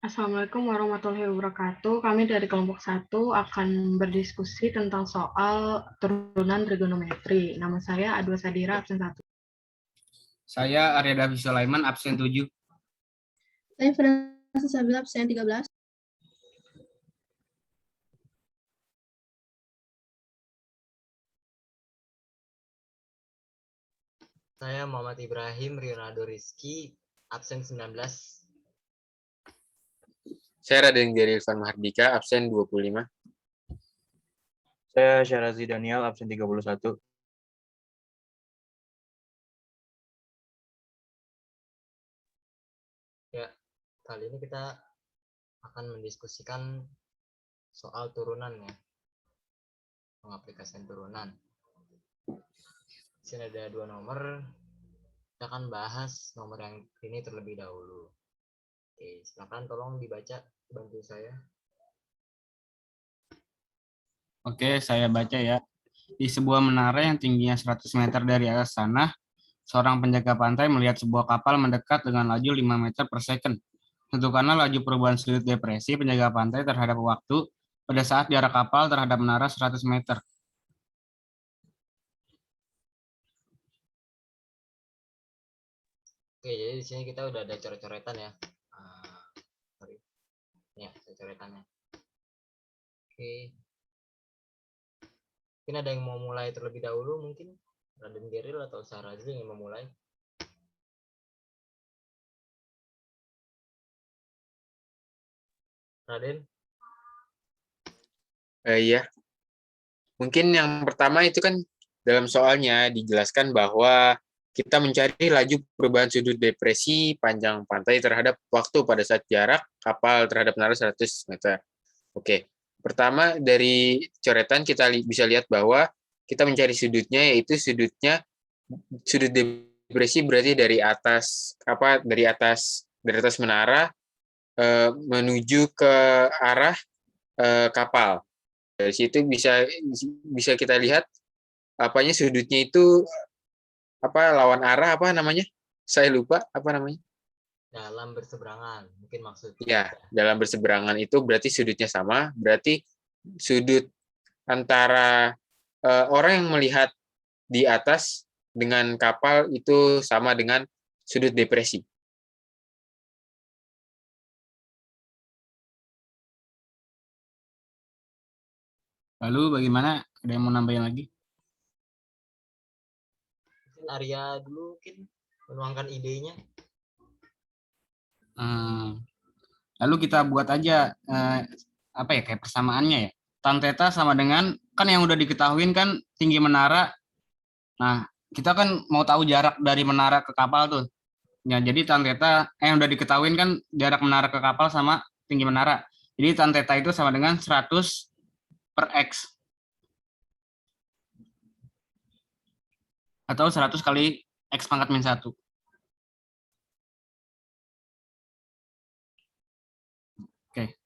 Assalamualaikum warahmatullahi wabarakatuh. Kami dari kelompok 1 akan berdiskusi tentang soal turunan trigonometri. Nama saya Adwa Sadira, absen 1. Saya Arya Davi Sulaiman, absen 7. Saya Francis Sabila, absen 13. Saya Muhammad Ibrahim Rionaldo Rizky, absen 19. Saya Raden Giri Irfan Mahardika, absen 25. Saya Syarazi Daniel, absen 31. Ya, kali ini kita akan mendiskusikan soal turunan ya. Pengaplikasian turunan. Di sini ada 2 nomor. Kita akan bahas nomor yang ini terlebih dahulu. Oke, silakan tolong dibaca, bantu saya. Oke, saya baca ya. Di sebuah menara yang tingginya 100 meter dari atas tanah, seorang penjaga pantai melihat sebuah kapal mendekat dengan laju 5 meter per second. Tentukanlah laju perubahan sudut depresi penjaga pantai terhadap waktu pada saat jarak kapal terhadap menara 100 meter. Oke, jadi di sini kita udah ada coret-coretan ya. Sorry. Ya, coretannya. Oke. Mungkin ada yang mau mulai terlebih dahulu mungkin? Raden Geril atau Syarazi yang mau mulai? Raden? Iya. Mungkin yang pertama itu kan dalam soalnya dijelaskan bahwa kita mencari laju perubahan sudut depresi panjang pantai terhadap waktu pada saat jarak kapal terhadap menara 100 meter. Oke. Pertama dari coretan kita bisa lihat bahwa kita mencari sudutnya, yaitu sudut depresi berarti dari atas menara menuju ke arah kapal. Dari situ bisa kita lihat sudutnya itu lawan arah namanya? Saya lupa namanya. Dalam berseberangan mungkin maksudnya. Ya, dalam berseberangan itu berarti sudutnya sama, berarti sudut antara orang yang melihat di atas dengan kapal itu sama dengan sudut depresi. Lalu bagaimana? Ada yang mau nambahin lagi? Mungkin Arya dulu mungkin menuangkan idenya. Lalu kita buat aja kayak persamaannya ya. Tan theta sama dengan, kan yang udah diketahuin kan tinggi menara. Nah, kita kan mau tahu jarak dari menara ke kapal tuh. Ya, jadi tan theta yang udah diketahuin kan jarak menara ke kapal sama tinggi menara. Jadi tan theta itu sama dengan 100 per X. Atau 100 kali X pangkat min 1. Oke.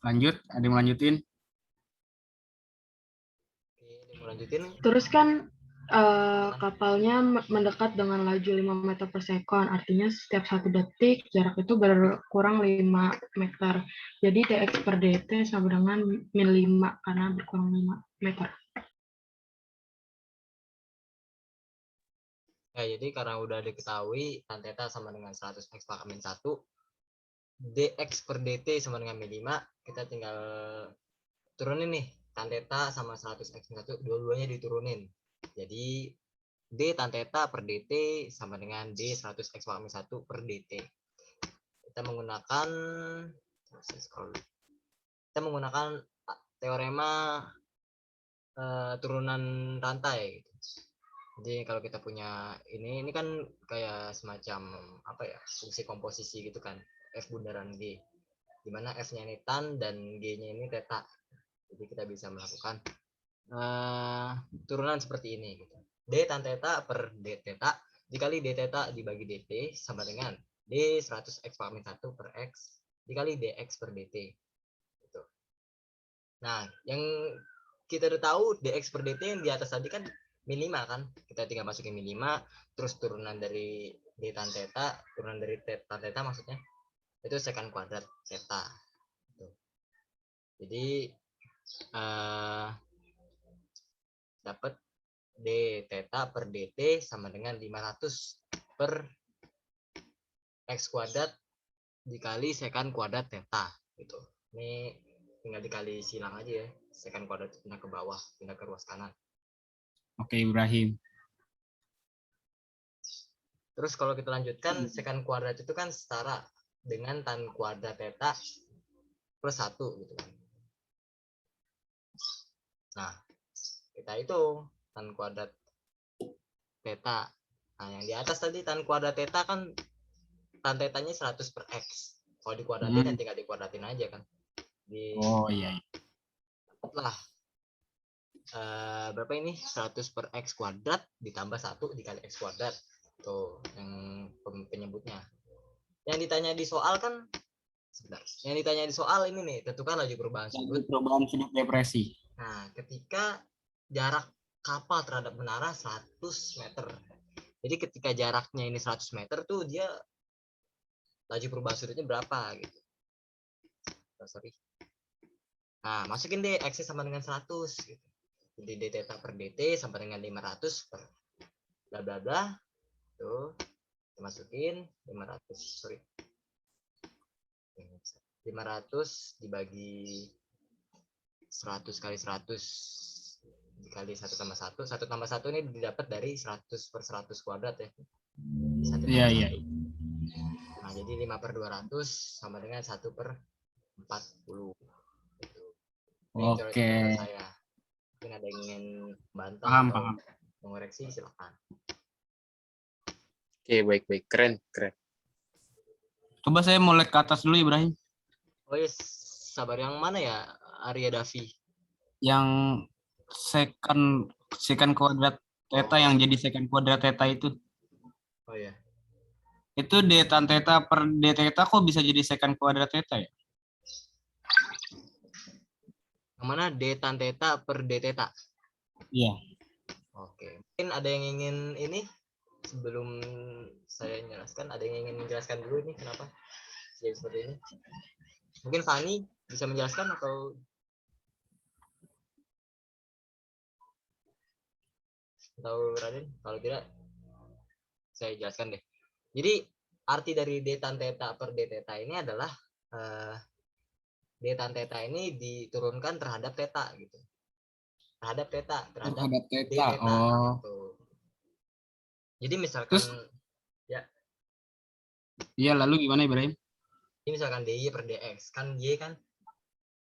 Lanjut, ada yang mau lanjutin? Oke, ada yang mau lanjutin? Terus kan kapalnya mendekat dengan laju 5 meter per second. Artinya setiap 1 detik jarak itu berkurang 5 meter. Jadi dx per dt sama dengan min 5 karena berkurang 5 meter. Ya, jadi karena udah diketahui tan theta sama dengan 100 X pangkat min 1, dx per dt sama dengan min 5, kita tinggal turunin nih. Tan theta sama 100 X min 1, dua-duanya diturunin. Jadi d tan theta per dt sama dengan d 100 X pangkat min 1 per dt. Kita menggunakan teorema turunan rantai gitu. Jadi kalau kita punya ini kan kayak semacam fungsi komposisi gitu kan, F bundaran G, dimana F-nya ini tan dan G-nya ini theta. Jadi kita bisa melakukan turunan seperti ini gitu. D tan theta per D theta dikali D theta dibagi dt sama dengan D 100 X pangkat min 1 per X dikali dx per dt gitu. Nah, yang kita udah tahu dx per dt yang di atas tadi kan min 5 kan, kita tinggal masukin min 5, terus turunan dari d tan theta, turunan dari tan theta maksudnya itu secant kuadrat theta. Tuh. Jadi dapat d theta per dt sama dengan 500 per x kuadrat dikali secant kuadrat theta gitu. Ini tinggal dikali silang aja ya. Secant kuadrat pindah ke bawah, pindah ke ruas kanan. Oke, Ibrahim. Terus kalau kita lanjutkan, secant kuadrat itu kan setara dengan tan kuadrat theta plus 1 gitu kan. Nah, kita hitung tan kuadrat theta. Nah, yang di atas tadi tan kuadrat theta kan tan tetanya 100 per x. Kalau dikuadratin ya tinggal dikuadratin aja kan. Oh iya. Lah, berapa ini? 100 per x kuadrat ditambah 1 dikali x kuadrat. Tuh, yang penyebutnya. Yang ditanya di soal kan, sebentar. Yang ditanya di soal ini nih, tentukan laju perubahan sudut. Perubahan sudut depresi. Nah, ketika jarak kapal terhadap menara 100 meter. Jadi ketika jaraknya ini 100 meter tuh dia laju perubahan sudutnya berapa gitu. Oh, sorry. Nah, masukin deh x sama dengan 100 gitu. Jadi d theta per dt sama dengan 500 per bla bla bla. Tuh, masukin 500, sorry. 500 dibagi 100 kali 100 dikali 1 tambah 1. 1 tambah 1 ini didapat dari 100 per 100 kuadrat ya. Iya, iya. Nah, jadi 5 per 200 sama dengan 1 per 40. Gitu. Ini Oke. saya. Mungkin ada yang ingin bantah Paham, atau paham. mengoreksi, silakan. Oke, baik-baik. Keren, keren. Coba saya mau lihat ke atas dulu, Ibrahim. Oh yes, sabar, yang mana ya Arya Davi? Yang secant kuadrat theta yang jadi secant kuadrat theta itu. Oh ya. Itu d tan theta per d theta kok bisa jadi secant kuadrat theta ya? Yang mana d tan theta per d theta? Iya. Oke. Mungkin ada yang ingin ini sebelum saya menjelaskan, ada yang ingin menjelaskan dulu ini kenapa jadi seperti ini? Mungkin Fani bisa menjelaskan atau Raden? Kalau tidak, saya jelaskan deh. Jadi arti dari d tan theta per d theta ini adalah d tan theta ini diturunkan terhadap theta gitu. Terhadap theta, terhadap d theta. theta Oh. gitu. Jadi misalkan Terus, iya, lalu gimana, Ibrahim? ini misalkan dy per dx kan y kan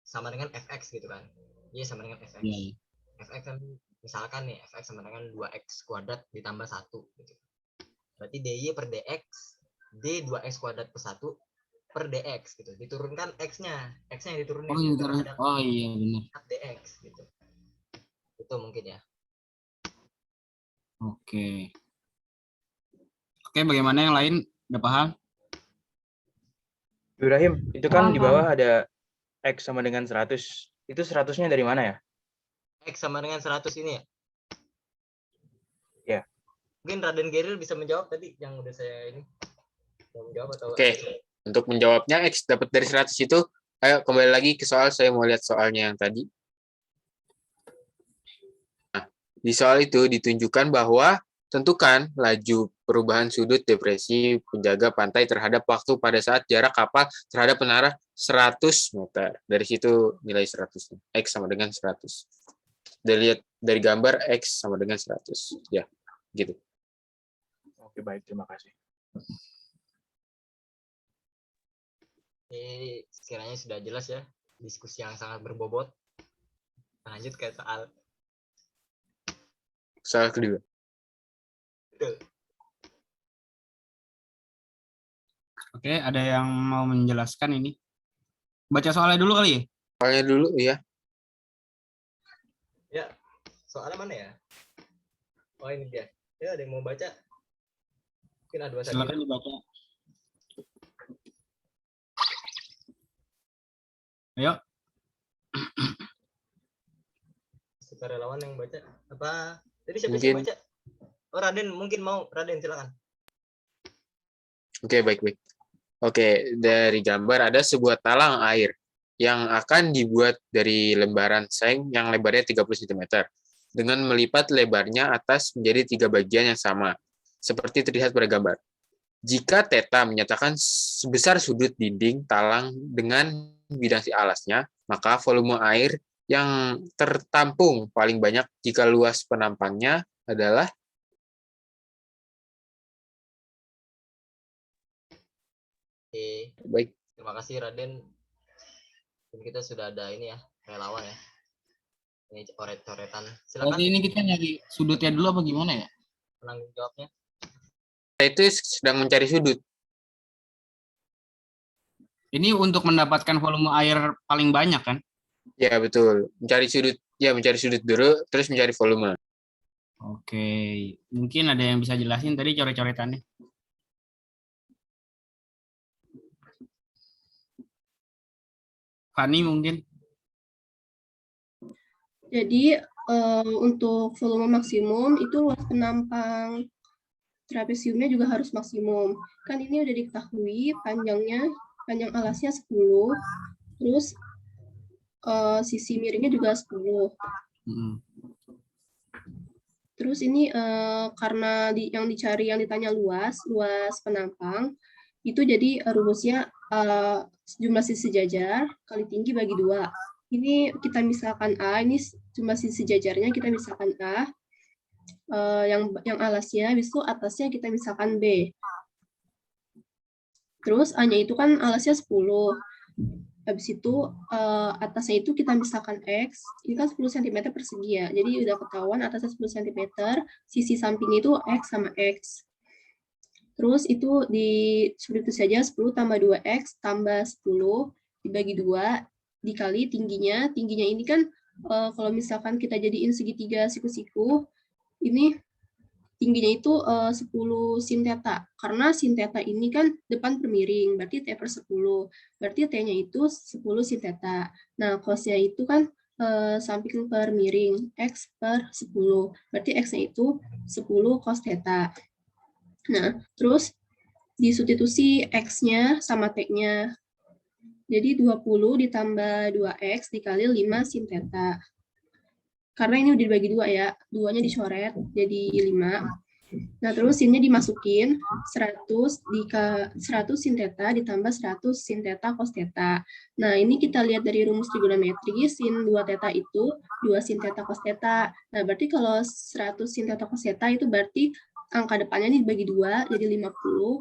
sama dengan fx gitu kan. Y sama dengan fx. Iya. Fx kan misalkan nih fx sama dengan 2x kuadrat ditambah 1 gitu. Berarti dy per dx d 2x kuadrat per 1 per dx gitu. Diturunkan x-nya. X-nya yang diturunin Oh iya, terhadap iya benar. dx gitu. Itu mungkin ya. Oke. Oke, bagaimana yang lain? Udah paham? Ibrahim, itu kan di Paham. bawah ada X sama dengan 100. Itu 100-nya dari mana ya? X sama dengan 100 ini ya? Ya. Mungkin Raden Geril bisa menjawab tadi yang udah saya ini. Mau menjawab atau Oke. Untuk menjawabnya X dapat dari 100 itu, ayo kembali lagi ke soal, saya mau lihat soalnya yang tadi. Nah, di soal itu ditunjukkan bahwa tentukan laju perubahan sudut depresi penjaga pantai terhadap waktu pada saat jarak kapal terhadap menara 100 meter. Dari situ nilai 100. X sama dengan 100. Dilihat dari gambar X sama dengan 100. Ya, gitu. Oke, baik. Terima kasih. Ini sekiranya sudah jelas ya. Diskusi yang sangat berbobot. Lanjut ke Soal kedua. Oke, ada yang mau menjelaskan ini? Baca soalnya dulu kali ya? Soalnya dulu ya. Ya, soalnya mana ya? Oh ini dia. Ya, ada yang mau baca? Mungkin ada dua Silakan dibaca. Ayo. Sukarelawan yang baca. Apa? Tadi siapa sih Mungkin. yang baca? Oh Raden, mungkin mau. Raden silakan. Oke, baik-baik. Oke, dari gambar ada sebuah talang air yang akan dibuat dari lembaran seng yang lebarnya 30 cm dengan melipat lebarnya atas menjadi 3 bagian yang sama, seperti terlihat pada gambar. Jika θ menyatakan sebesar sudut dinding talang dengan bidang si alasnya, maka volume air yang tertampung paling banyak jika luas penampangnya adalah Oke, baik. terima kasih Raden. Dan kita sudah ada ini ya, relawan ya. Ini coret-coretan. Berarti Silakan ini kita nyari sudutnya dulu apa gimana ya? penanggung jawabnya. Kita itu sedang mencari sudut. Ini untuk mendapatkan volume air paling banyak kan? Ya, betul. Mencari sudut, ya mencari sudut dulu, terus mencari volume. Oke, mungkin ada yang bisa jelasin tadi coret-coretannya. Fani mungkin. Jadi untuk volume maksimum itu luas penampang trapesiumnya juga harus maksimum. Kan ini udah diketahui panjang alasnya 10, terus sisi miringnya juga 10. Terus ini karena yang ditanya luas penampang, itu jadi rumusnya jumlah sisi sejajar kali tinggi bagi 2. Ini kita misalkan A, ini jumlah sisi sejajarnya kita misalkan A, yang alasnya, habis itu atasnya kita misalkan B. Terus A-nya itu kan alasnya 10. Habis itu atasnya itu kita misalkan X, ini kan 10 cm persegi ya, jadi udah ketahuan atasnya 10 cm, sisi sampingnya itu X sama X. Terus itu seperti itu saja, 10 tambah 2X tambah 10 dibagi 2, dikali tingginya ini kan kalau misalkan kita jadiin segitiga siku-siku, ini tingginya itu 10 sin theta. Karena sin theta ini kan depan per miring, berarti T per 10. Berarti T-nya itu 10 sin theta. Nah, cos-nya itu kan samping per miring, X per 10. Berarti X-nya itu 10 cos theta. Nah, terus disubstitusi X-nya sama T-nya. Jadi 20 ditambah 2X dikali 5 sin theta. Karena ini udah dibagi 2 ya, 2-nya dicoret jadi 5. Nah, terus sin-nya dimasukin 100 sin theta ditambah 100 sin theta cos theta. Nah, ini kita lihat dari rumus trigonometri, sin 2 theta itu 2 sin theta cos theta. Nah, berarti kalau 100 sin theta cos theta itu berarti angka depannya dibagi 2 jadi 50.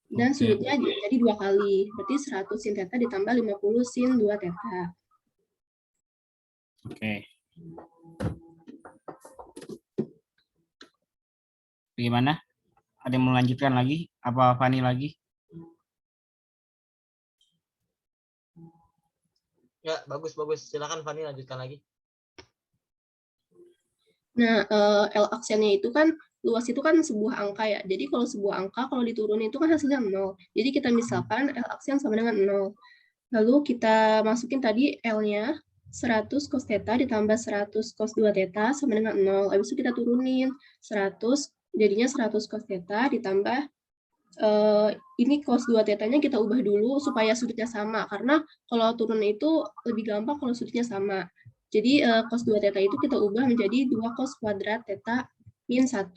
Dan sudutnya jadi 2 kali. Berarti 100 sin theta ditambah 50 sin 2 theta. Oke. Gimana? Ada yang mau melanjutkan lagi? Apa Fani lagi? Ya, bagus. Silakan Fani lanjutkan lagi. Nah, L aksennya itu kan, luas itu kan sebuah angka ya. Jadi kalau sebuah angka, kalau diturunin itu kan hasilnya 0. Jadi kita misalkan L aksen sama dengan 0. Lalu kita masukin tadi L-nya 100 cos theta ditambah 100 cos 2 theta sama dengan 0. Habis itu kita turunin 100, jadinya 100 cos theta ditambah ini cos 2 theta-nya kita ubah dulu supaya sudutnya sama. Karena kalau turun itu lebih gampang kalau sudutnya sama. Jadi cos 2 theta itu kita ubah menjadi 2 cos kuadrat theta min 1.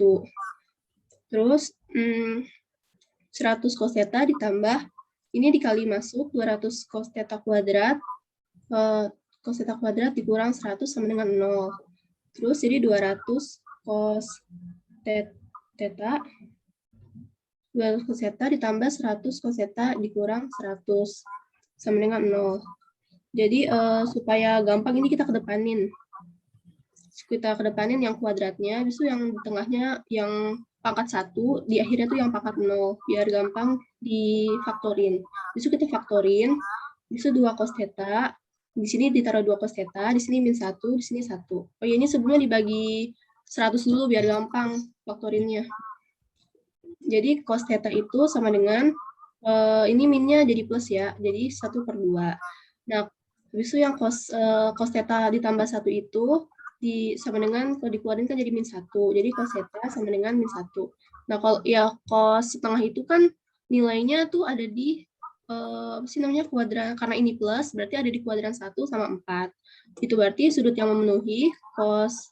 Terus 100 cos theta ditambah, ini dikali masuk 200 cos theta kuadrat, cos theta kuadrat dikurang 100 sama dengan 0. Terus jadi 200 cos theta 200 cos theta ditambah 100 cos theta dikurang 100 sama dengan 0. Jadi supaya gampang ini kita kedepanin. Kita kedepanin yang kuadratnya, habis itu yang di tengahnya yang pangkat 1, di akhirnya tuh yang pangkat 0, biar gampang difaktorin. Habis itu kita faktorin, habis itu 2 cos theta, di sini ditaruh 2 cos theta, di sini min 1, di sini 1. Oh ya, ini sebelumnya dibagi 100 dulu biar gampang faktorinnya. Jadi cos theta itu sama dengan, ini minnya jadi plus ya, jadi 1/2. Nah, habis itu yang cos theta ditambah 1 itu sama dengan, kalau dikeluarin kan jadi min 1. Jadi cos theta sama dengan min 1. Nah, kalau ya cos setengah itu kan nilainya tuh ada di apa sih namanya, kuadran, karena ini plus berarti ada di kuadran 1 sama 4. Itu berarti sudut yang memenuhi cos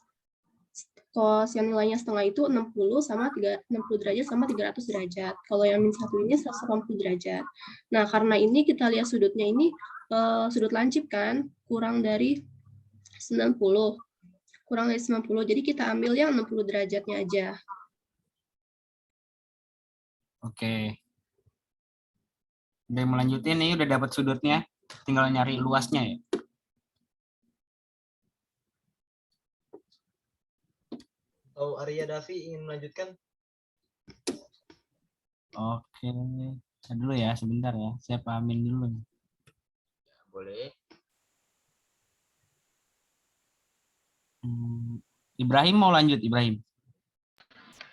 yang nilainya setengah itu 60 derajat sama 300 derajat. Kalau yang min 1 ini 180 derajat. Nah, karena ini kita lihat sudutnya ini sudut lancip kan, kurang dari 90. Kurang dari 90. Jadi kita ambil yang 60 derajatnya aja. Oke. Udah yang melanjutin nih, udah dapat sudutnya. Tinggal nyari luasnya ya. Atau Arya Davi ingin melanjutkan? Oke. Saya dulu ya, sebentar ya. Saya pahamin dulu. Boleh. Ibrahim mau lanjut, Ibrahim?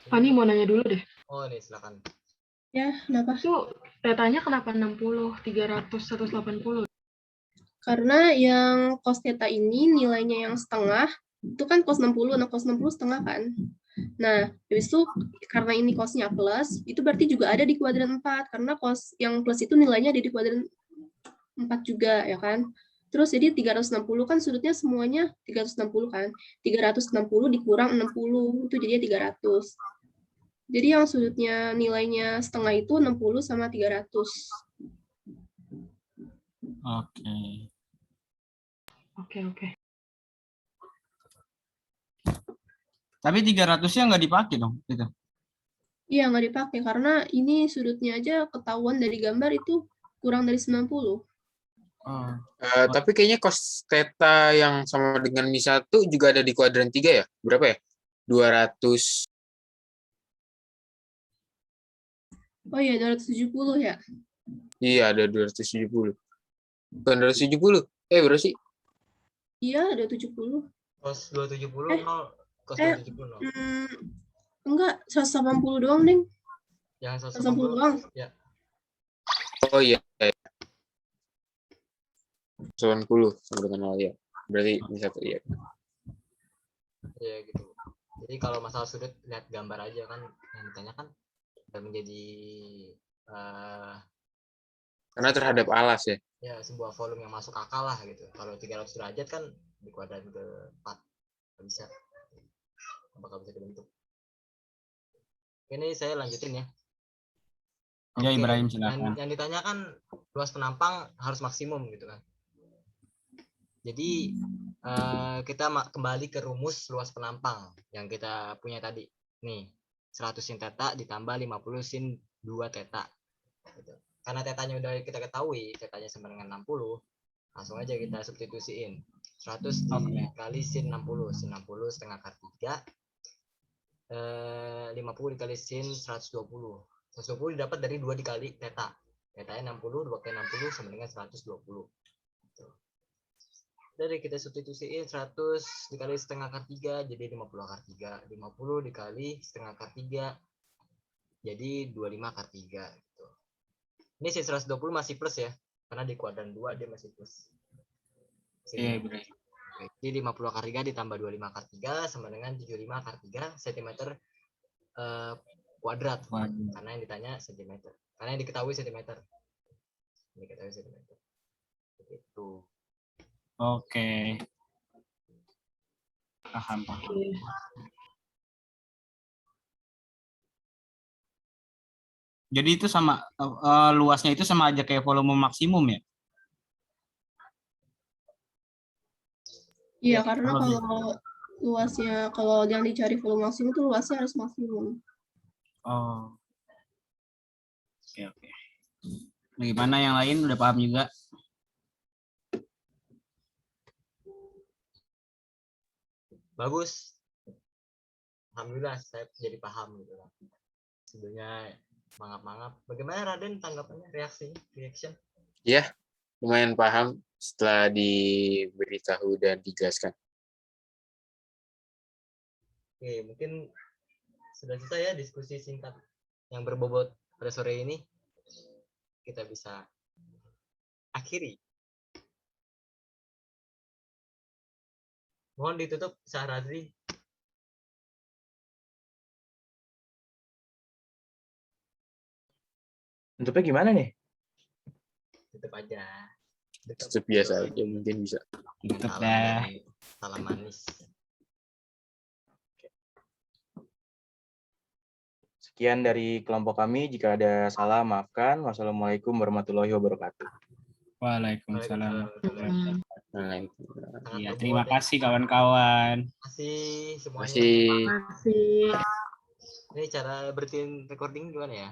Fani mau nanya dulu deh. Oh, nih silakan. Ya, kenapa? Itu tetanya kenapa 60, 300, 180? Karena yang cos theta ini nilainya yang setengah, itu kan cos 60, nah cos 60 setengah kan. Nah, habis itu karena ini cosnya plus, itu berarti juga ada di kuadran 4, karena cos yang plus itu nilainya ada di kuadran 4 juga, ya kan. Terus jadi 360 kan sudutnya semuanya 360 kan. 360 dikurang 60, itu jadinya 300. Jadi yang sudutnya nilainya setengah itu 60 sama 300. Oke. Oke. Tapi 300-nya nggak dipakai dong, gitu. Iya, nggak dipakai karena ini sudutnya aja ketahuan dari gambar itu kurang dari 90. Oh. Tapi kayaknya cos theta yang sama dengan mi 1 juga ada di kuadran 3 ya? Berapa ya? 200. Oh iya, 270 ya? Iya, ada 270. Bukan 270. Berapa sih? Iya, ada 70. Cos 270 0. Cos 270 0. Enggak, 180 doang, Deng. Yang 180 doang. 180. Ya. Oh iya. 90 sama dengan 0 ya. Berarti mi 1 ya. Ya gitu. Jadi kalau masalah sudut lihat gambar aja kan yang ditanyakan dan menjadi Karena terhadap alas ya. ya sebuah volume yang masuk akal lah gitu. Kalau 300 derajat kan di kuadran ke-4 bisa bakal bisa dibentuk. Ini saya lanjutin ya. Ya, Oke, Ibrahim silakan. yang ditanyakan luas penampang harus maksimum gitu kan. Jadi kita kembali ke rumus luas penampang yang kita punya tadi. Nih, 100 sin theta ditambah 50 sin 2 theta. Gitu. Karena tetanya udah kita ketahui, tetanya sama dengan 60, langsung aja kita substitusiin. 100 dikali sin 60, sin 60 setengah akar 3, 50 dikali sin 120. 120 didapat dari 2 dikali theta. Tetanya 60, 2 kali 60 sama dengan 120. Dari kita substitusiin 100 dikali setengah akar 3 jadi 50 akar 3. 50 dikali setengah akar 3 jadi 25 akar 3 gitu. Ini sin 120 masih plus ya, karena di kuadran 2 dia masih plus. Iya, Ibrahim. Jadi 50 akar 3 ditambah 25 akar 3 sama dengan 75 akar 3 cm kuadrat. Karena yang ditanya cm. Karena yang diketahui cm. Diketahui cm. Itu. Oke. Paham. Jadi itu sama luasnya itu sama aja kayak volume maksimum ya? Iya, karena kalau luasnya, kalau yang dicari volume maksimum itu luasnya harus maksimum. Oh. Oke. Bagaimana yang lain udah paham juga? Bagus. Alhamdulillah saya jadi paham gitu kan. Sebelumnya mangap-mangap. Bagaimana Raden tanggapannya, reaction? Ya, lumayan paham setelah diberitahu dan dijelaskan. Oke, mungkin sudah selesai ya diskusi singkat yang berbobot pada sore ini. Kita bisa akhiri. Mohon ditutup Syahrazi. Tutupnya gimana nih? tutup aja. Tutup biasa aja mungkin bisa. Tutup Salam dah. dan salam manis. Sekian dari kelompok kami. Jika ada salah, maafkan. Wassalamualaikum warahmatullahi wabarakatuh. Waalaikumsalam. Hmm. Nah, Sangat Ya, berbobot terima ya. kasih kawan-kawan. Terima kasih semuanya. masih Terima kasih. Ini cara berhentiin recording gimana ya?